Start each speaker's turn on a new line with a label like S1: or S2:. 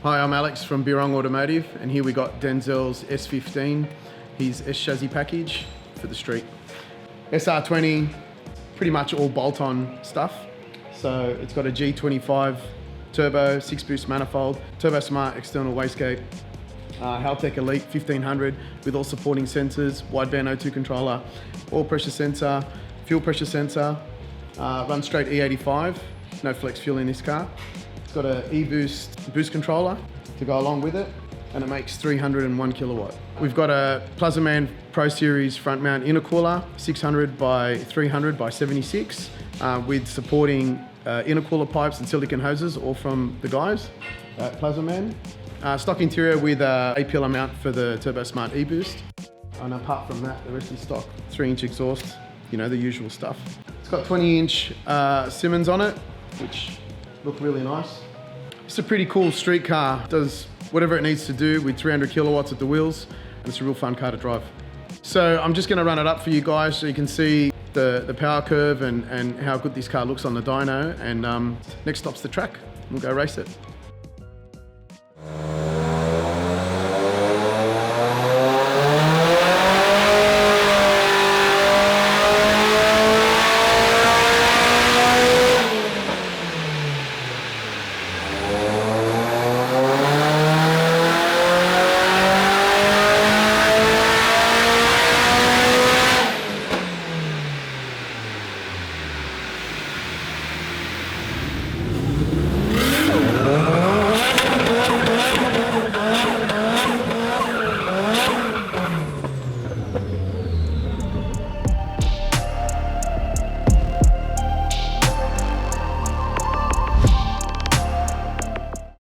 S1: Hi, I'm Alex from Birrong Automotive, and here we got Denzel's S15, his S-chassis package for the street. SR20, pretty much all bolt-on stuff. So it's got a G25 turbo, 6-boost manifold, Turbo Smart external wastegate, Haltech Elite 1500 with all supporting sensors, wideband O2 controller, oil pressure sensor, fuel pressure sensor, runs straight E85, no flex fuel in this car. It's got an e-boost boost controller to go along with it, and it makes 301 kilowatt. We've got a Plazmaman Pro Series front mount intercooler, 600 by 300 by 76, with supporting intercooler pipes and silicon hoses, all from the guys at Plazmaman. Stock interior with a pillar mount for the Turbo Smart e-boost. And apart from that, the rest is stock. 3-inch exhaust, you know, the usual stuff. It's got 20-inch Simmons on it, which look really nice. It's a pretty cool street car. It does whatever it needs to do with 300 kilowatts at the wheels, and it's a real fun car to drive. So I'm just gonna run it up for you guys so you can see the power curve and how good this car looks on the dyno, and next stop's the track. We'll go race it.